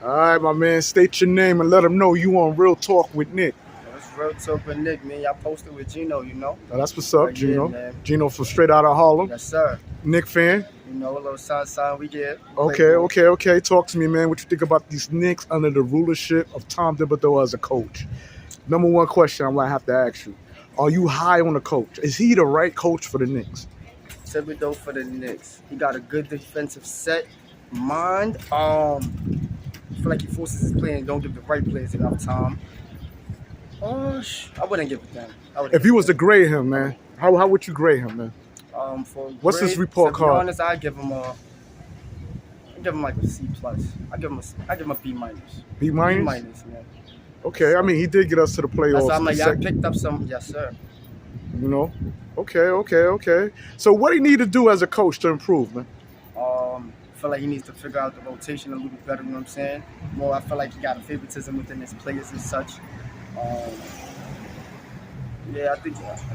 All right, my man. State your name and let them know you on Real Talk with Nick. It's Real Talk with Nick, man. Y'all posted with Gino, you know? Now, that's what's up, Yeah, Gino. man. Gino from straight out of Harlem. Yes, sir. Nick fan. You know, a little sign we get. Okay. Talk to me, man. What you think about these Knicks under the rulership of Tom Thibodeau as a coach? Number one question I'm going to have to ask you. Are you high on the coach? Is he the right coach for the Knicks? Thibodeau for the Knicks. He got a good defensive set. Mind. I feel like he forces his play and don't give the right players enough time. I wouldn't give it to him. If you was to grade him, man, how would you grade him, man? What's his report card? To be honest, I give him like a C plus. I give him a B minus. B minus? B minus, man. Okay, I mean he did get us to the playoffs. That's why I'm like, y'all picked up some, yes sir. You know? Okay. So what do you need to do as a coach to improve, man? I feel like he needs to figure out the rotation a little bit better, you know what I'm saying? More, I feel like he got a favoritism within his players and such. I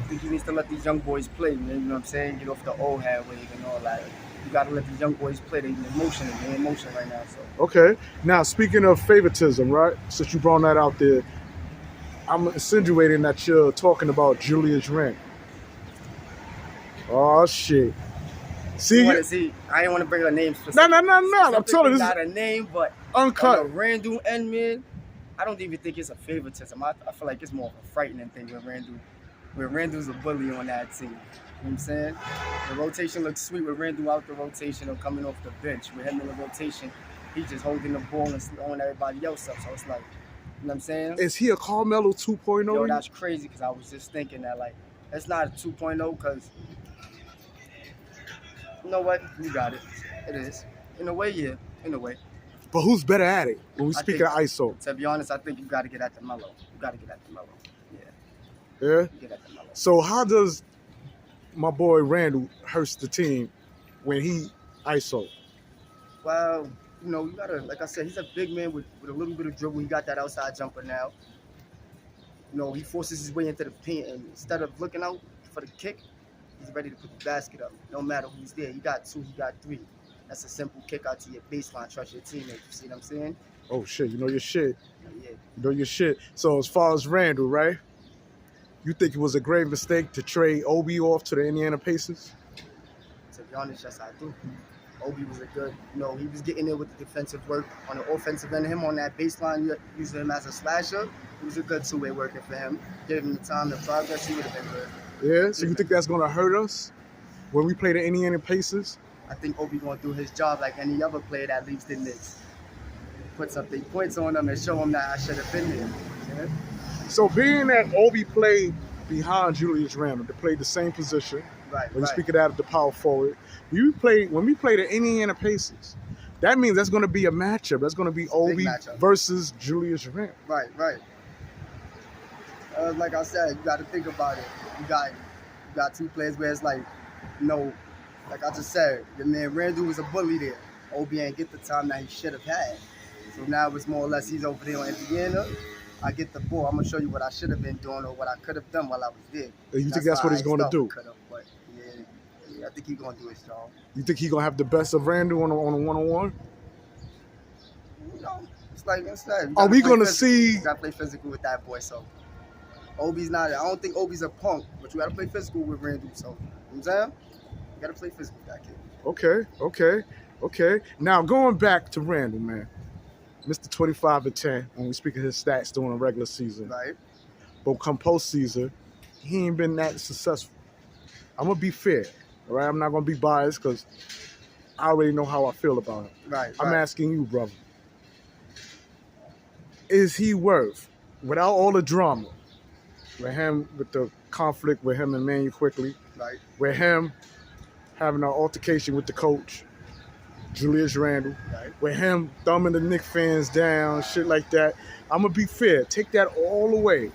think he needs to let these young boys play, man, you know what I'm saying? Get off the old hand wave and all that. You got to let these young boys play. They're in emotion right now. So. Okay. Now, speaking of favoritism, right? Since you brought that out there, I'm insinuating that you're talking about Julius Randle. Oh, shit. See, I didn't want to bring a name specific. No. I'm telling you. This not a name, but uncut. Randle and man, I don't even think it's a favoritism. I feel like it's more of a frightening thing with Randle. Where Randle's a bully on that team. You know what I'm saying? The rotation looks sweet with Randle out the rotation or coming off the bench. With him in the rotation, he's just holding the ball and throwing everybody else up. So it's like, you know what I'm saying? Is he a Carmelo 2.0? Yo, that's crazy because I was just thinking that, like, it's not a 2.0 because, you know what? You got it. It is. In a way, yeah. In a way. But who's better at it when we speak of ISO? To be honest, I think you got to get at the mellow. Yeah? So how does my boy Randle hurts the team when he ISO? Well, you know, you got to, like I said, he's a big man with a little bit of dribble. He got that outside jumper now. You know, he forces his way into the paint, and instead of looking out for the kick, he's ready to put the basket up. No matter who's there. He got two, he got three. That's a simple kick out to your baseline. Trust your teammates. You see what I'm saying? Oh, shit. You know your shit. Yeah. You know your shit. So as far as Randle, right? You think it was a great mistake to trade Obi off to the Indiana Pacers? To be honest, yes, I do. Obi was a good, you know, he was getting there with the defensive work on the offensive end. Him on that baseline, using him as a slasher. It was a good two-way working for him. Give him the time to progress, he would have been good. Yeah, so you think that's going to hurt us when we play the Indiana Pacers? I think Obi going to do his job like any other player that leaves the Knicks. Put some big points on them and show them that I should have been there. Yeah? So being that Obi played behind Julius Randle, they played the same position. Right. When you speak of that at the power forward, when we play the Indiana Pacers, that means that's going to be a matchup. That's going to be Obi versus Julius Randle. Right. Like I said, you got to think about it. You got two players where it's like, you know, like I just said, the man Randle was a bully there. Obi ain't get the time that he should have had. So now it's more or less he's over there on Indiana. I get the ball. I'm going to show you what I should have been doing or what I could have done while I was there. You think that's what he's going to do? But yeah, I think he's going to do his job. You think he's going to have the best of Randle on a one-on-one? No. It's like are we going to see? You got to play physical with that boy, so. Obi's not, I don't think Obi's a punk, but you got to play physical with Randle, so. You know what I'm saying? You got to play physical with that kid. Okay. Now, going back to Randle, man. Mr. 25-10, when we speak of his stats during a regular season. Right. But come postseason, he ain't been that successful. I'm going to be fair, all right? I'm not going to be biased because I already know how I feel about him. Right. I'm asking you, brother. Is he worth, without all the drama, with the conflict with him and Manu quickly, right? With him having an altercation with the coach, Julius Randle, right? With him thumbing the Knicks fans down, shit like that. I'm going to be fair. Take that all away.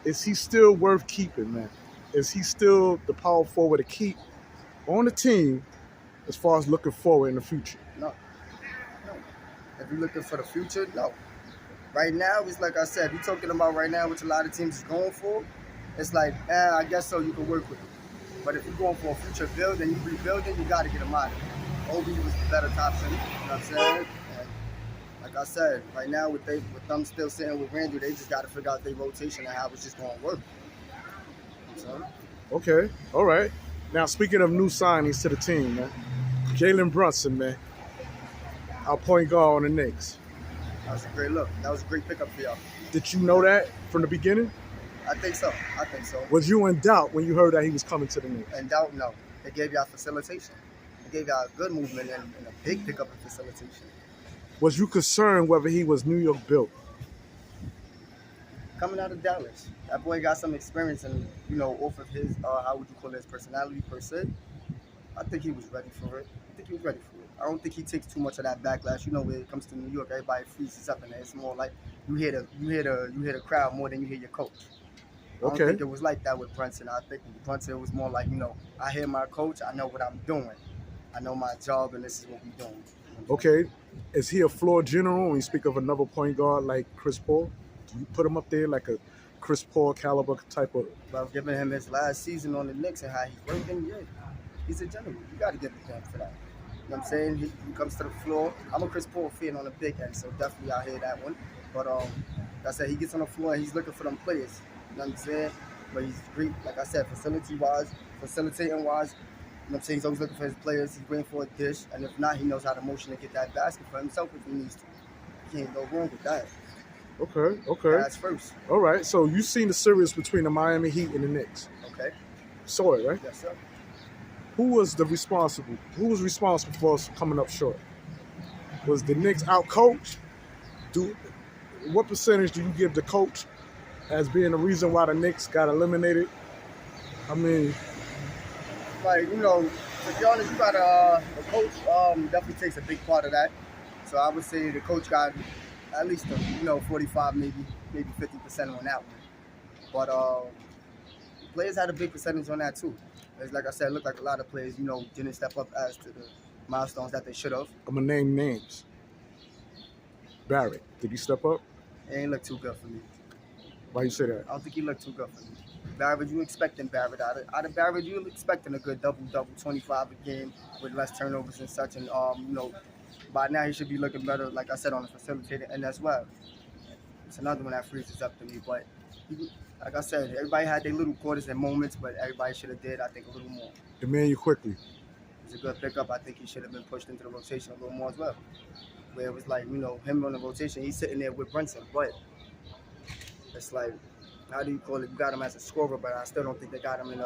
Is he still worth keeping, man? Is he still the power forward to keep on the team as far as looking forward in the future? No. If you're looking for the future, no. Right now, it's like I said, you're talking about right now, which a lot of teams is going for. It's like, I guess so, you can work with it. But if you're going for a future build and you're rebuilding, you got to get him out of it. Obi was the better option, you know what I'm saying? And I said, right now with them still sitting with Randle, they just got to figure out their rotation and how it's just going to work. So, Okay, all right. Now, speaking of new signings to the team, man, Jalen Brunson, man, our point guard on the Knicks. that was a great look. That was a great pickup for y'all. Did you know that from the beginning? I think so. Was you in doubt when you heard that he was coming to the Knicks? And doubt, no. They gave y'all facilitation. They gave y'all a good movement and a big pickup in facilitation. Was you concerned whether he was New York built? Coming out of Dallas, that boy got some experience and, off of his, how would you call it, his personality per se. I think he was ready for it. I don't think he takes too much of that backlash. When it comes to New York, everybody freezes up and it's more like you hear the crowd more than you hear your coach. I don't think it was like that with Brunson. I think with Brunson it was more like, I hear my coach, I know what I'm doing. I know my job and this is what we're doing. Okay. Is he a floor general when you speak of another point guard like Chris Paul? Do you put him up there like a Chris Paul caliber type of? Well, giving him his last season on the Knicks and how he's working, yeah, he's a general. You got to give it to him for that. You know what I'm saying? He comes to the floor. I'm a Chris Paul fan on the big end, so definitely I hear that one. But like I said, he gets on the floor and he's looking for them players. You know what I'm saying? But he's great, like I said, facilitating-wise. You know what I'm saying? He's always looking for his players. He's waiting for a dish. And if not, he knows how to motion and get that basket for himself if he needs to. You can't go wrong with that. Okay. That's first. All right. So you've seen the series between the Miami Heat and the Knicks. Okay. Saw it, right? Yes, sir. Who was responsible for us coming up short? Was the Knicks out-coached? What percentage do you give the coach as being the reason why the Knicks got eliminated? I mean, to be honest, the coach definitely takes a big part of that. So I would say the coach got at least 45, maybe 50% on that one. But players had a big percentage on that too. It's like I said, it looked like a lot of players, didn't step up as to the milestones that they should have. I'm gonna name names. Barrett, did he step up? It ain't look too good for me. Why you say that? I don't think he looked too good for me. Barrett, you expecting Barrett out of Barrett, you expecting a good double, 25 a game with less turnovers and such, and by now he should be looking better, like I said, on the facilitator end as well. It's another one that freezes up to me, but like I said, everybody had their little quarters and moments, but everybody should have did, I think, a little more. Emmanuel quickly. It's a good pickup. I think he should have been pushed into the rotation a little more as well. Where it was like, him on the rotation, he's sitting there with Brunson, but it's like, how do you call it? You got him as a scorer, but I still don't think they got him in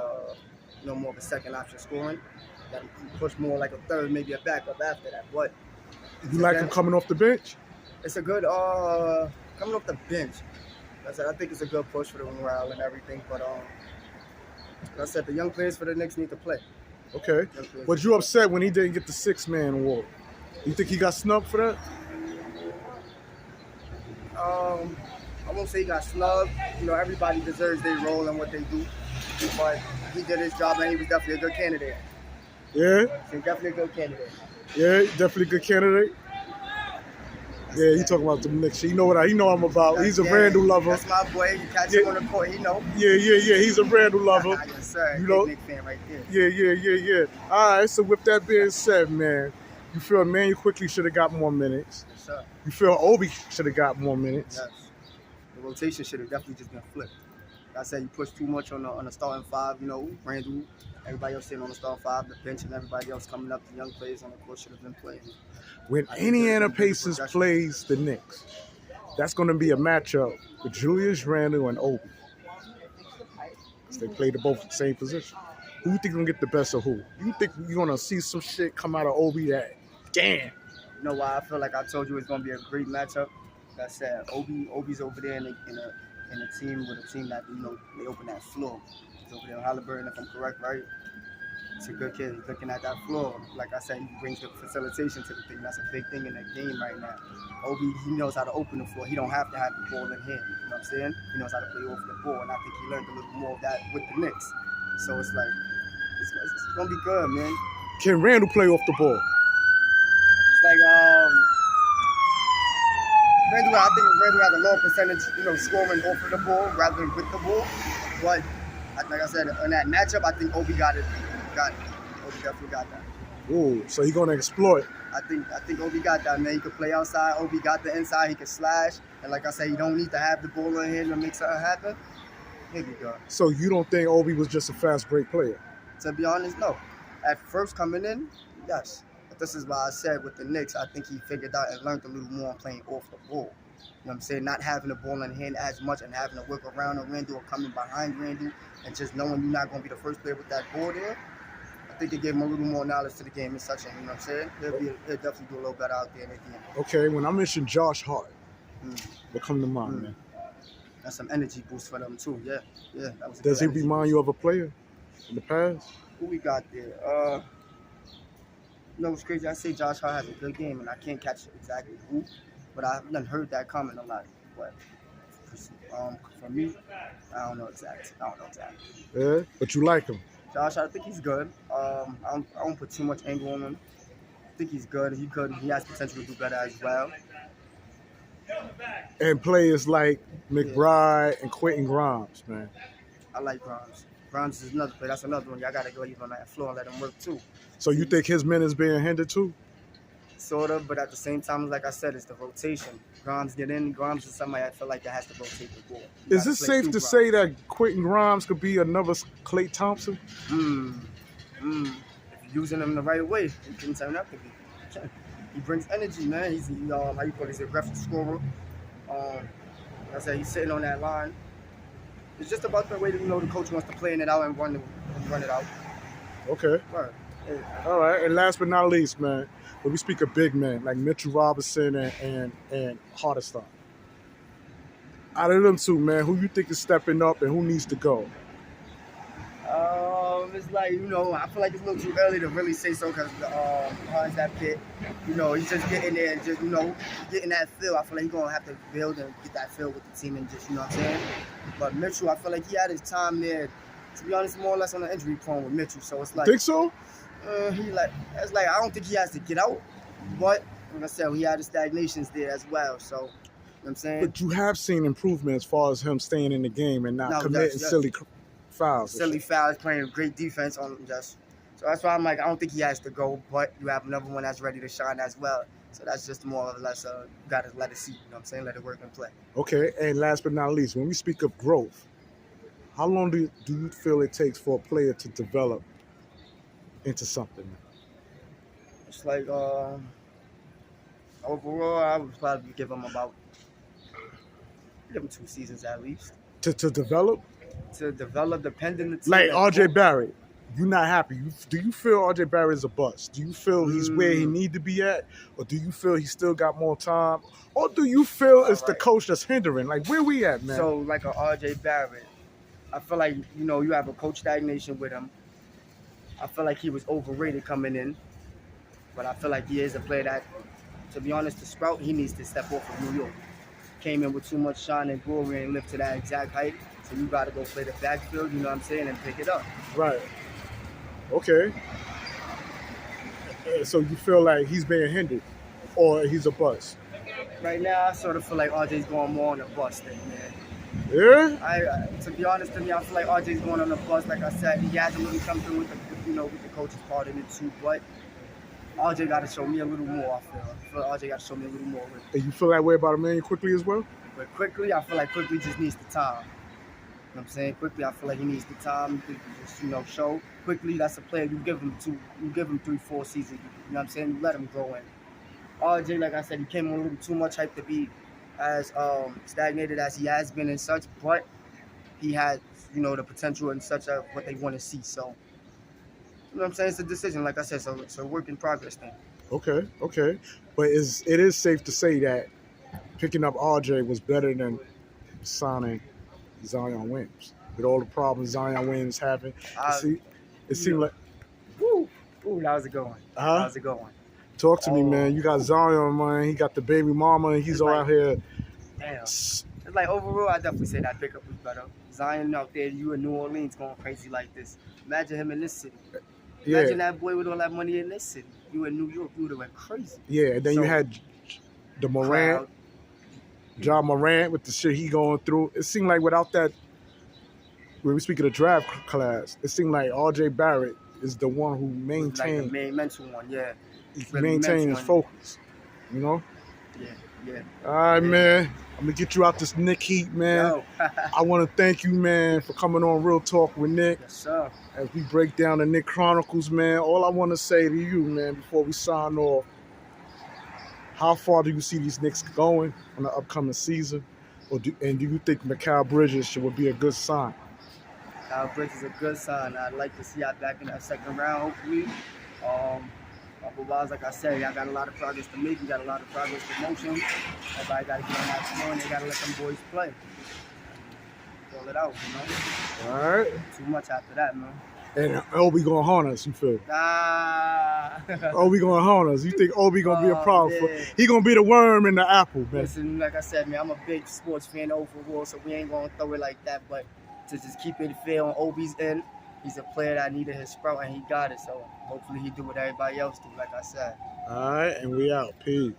more of a second option scoring. Got him pushed more like a third, maybe a backup after that. But you like him coming off the bench? It's a good coming off the bench. Like I said, I think it's a good push for the morale and everything. But like I said, the young players for the Knicks need to play. Okay. Was you upset when he didn't get the six-man award? You think he got snubbed for that? I won't say he got snubbed. Everybody deserves their role and what they do. But he did his job and he was definitely a good candidate. Yeah? He's definitely a good candidate. Yeah, definitely a good candidate. Yeah, he talking about the Knicks. He know I'm about. He's a Randle lover. That's my boy. You catch him on the court, Yeah. He's a Randle lover. Yes, sir. Knick fan right there. Yeah. All right, so with that being said, man, you feel Emmanuel quickly should have got more minutes. Yes, sir. You feel Obi should have got more minutes. Yes. The rotation should have definitely just been flipped. Like I said, you push too much on the starting five, Randle, everybody else sitting on the starting five, the bench and everybody else coming up, the young players on the court should have been playing. When Indiana Pacers plays the Knicks, that's going to be a matchup with Julius Randle and Obi. Because they play both the same position. Who you think going to get the best of who? You think you're going to see some shit come out of Obi that, damn. You know why I feel like I told you it's going to be a great matchup? Like I said, Obi's over there in a team with a team that, they open that floor. He's over there in Harlem, if I'm correct, right? He's a good kid. He's looking at that floor. Like I said, he brings the facilitation to the thing. That's a big thing in the game right now. Obi, he knows how to open the floor. He don't have to have the ball in hand. You know what I'm saying? He knows how to play off the ball, and I think he learned a little more of that with the Knicks. So it's like, it's going to be good, man. Can Randle play off the ball? It's like, I think Randle has a low percentage, scoring off of the ball rather than with the ball. But like I said, in that matchup, I think Obi got it. Obi definitely got that. Ooh, so he's gonna exploit. I think Obi got that, man. He could play outside. Obi got the inside. He could slash. And like I said, you don't need to have the ball in here to make something happen. Here we go. So you don't think Obi was just a fast break player? To be honest, no. At first coming in, yes. But this is why I said with the Knicks, I think he figured out and learned a little more on playing off the ball. You know what I'm saying? Not having the ball in hand as much and having to work around on Randle or coming behind Randle and just knowing you're not going to be the first player with that ball there. I think it gave him a little more knowledge to the game and such, and you know what I'm saying? He'll definitely do a little better out there in the game. Okay, when I mentioned Josh Hart, what come to mind, man? That's some energy boost for them too. Yeah. That was Does he remind you of a player in the past? Who we got there? You know what's crazy? I say Josh Hart has a good game, and I can't catch exactly who, but I've done heard that comment a lot. But for me, I don't know exactly. Yeah, but you like him. Josh, I think he's good. I don't put too much angle on him. I think he's good. He has potential to do better as well. And players like McBride and Quentin Grimes, man. I like Grimes. Grimes is another player. That's another one. Y'all got to go leave on that floor and let him work too. So you think his minutes being hindered too? Sort of, but at the same time, like I said, it's the rotation. Grimes get in. Grimes is somebody I feel like that has to rotate the ball. Is it safe to say that Quentin Grimes could be another Klay Thompson? If you're using him the right way, he can turn up to be. He brings energy, man. He's how you call it? He's a aggressive scorer. Like I said, he's sitting on that line. It's just about the way that the coach wants to play it out and run it out. Okay. Right. Yeah. All right. And last but not least, man, when we speak of big men like Mitchell Robinson and Hardesty, out of them two, man, who you think is stepping up and who needs to go? It's like, I feel like it's a little too early to really say so because Harden's that pit. He's just getting there and just, getting that feel. I feel like he's going to have to build and get that feel with the team and just, what I'm saying? But Mitchell, I feel like he had his time there, to be honest, more or less on the injury prone with Mitchell. So it's like. Think so? It's like, I don't think he has to get out. But, like I said, he had his stagnations there as well. So, you know what I'm saying? But you have seen improvement as far as him staying in the game and not committing silly fouls. Silly fouls, playing great defense on just. So that's why I'm like, I don't think he has to go, but you have another one that's ready to shine as well. So that's just more or less, got to let it see, you know what I'm saying? Let it work and play. Okay, and last but not least, when we speak of growth, how long do you feel it takes for a player to develop into something? It's like, overall, I would probably give him 2 seasons at least. To develop? To develop, depending on the team. Like R.J. Barrett, you're not happy. Do you feel R.J. Barrett is a bust? Do you feel he's where he need to be at? Or do you feel he still got more time? Or do you feel it's the coach that's hindering? Like, where we at, man? So, like a R.J. Barrett, I feel like, you have a coach stagnation with him. I feel like he was overrated coming in. But I feel like he is a player that, to be honest, to sprout, he needs to step off of New York. Came in with too much shine and glory and lived to that exact height. So you got to go play the backfield, you know what I'm saying, and pick it up. Right. Okay. So you feel like he's being hindered or he's a bust? Right now, I sort of feel like RJ's going more on the bust thing, man. Yeah? To be honest to me, I feel like RJ's going on the bust. Like I said, he hasn't really come through with the coach's part in it too, but RJ got to show me a little more, I feel like RJ got to show me a little more. And you feel that way about Emmanuel Quickly as well? But Quickly, I feel like Quickly just needs the time. You know what I'm saying? Quickly, I feel like he needs the time to just, show. Quickly, that's a player you give him 3-4 seasons. You know what I'm saying? You let him grow in. RJ, like I said, he came on a little too much hype to be as stagnated as he has been and such, but he had, the potential and such of what they want to see. So, you know what I'm saying? It's a decision, like I said, so it's a work in progress thing. Okay. But it is safe to say that picking up RJ was better than signing Zion Williams. With all the problems Zion Williams having, it seemed like... Ooh, that was a good one. Uh-huh. That was a good one. Talk to me, man. You got Zion, man. He got the baby mama, and he's all out here. Damn. It's like, overall, I definitely say that pickup was better. Zion out there, you in New Orleans going crazy like this. Imagine him in this city. Imagine that boy with all that money in this city. You in New York, you would have went crazy. Yeah, and then you had the Morant, John Morant with the shit he going through. It seemed like without that, when we speak of the draft class, it seemed like R.J. Barrett is the one who maintained. Like the main mental one, yeah. he can really maintain meant his to him. focus. You know. Yeah. All right, man. I'm gonna get you out this Nick heat, man. Yo. I want to thank you, man, for coming on Real Talk with Nick. Yes, sir. As we break down the Nick Chronicles, man. All I want to say to you, man, before we sign off, how far do you see these Knicks going on the upcoming season? And do you think Mikal Bridges would be a good sign? Kyle Briggs is a good sign. I'd like to see y'all back in that second round, hopefully. Otherwise, like I said, y'all got a lot of progress to make. You got a lot of progress to motion. Everybody got to get on that floor, and they got to let them boys play. Call it out, you know? All right. Too much after that, man. And Obi gonna haunt us, you feel? Nah. Obi gonna haunt us. You think Obi gonna be a problem? Yeah. He gonna be the worm in the apple, man. Listen, like I said, man, I'm a big sports fan overall, so we ain't going to throw it like that. But to just keep it fair on Obi's end, he's a player that needed his sprout, and he got it. So hopefully he do what everybody else do, like I said. All right, and we out. Peace.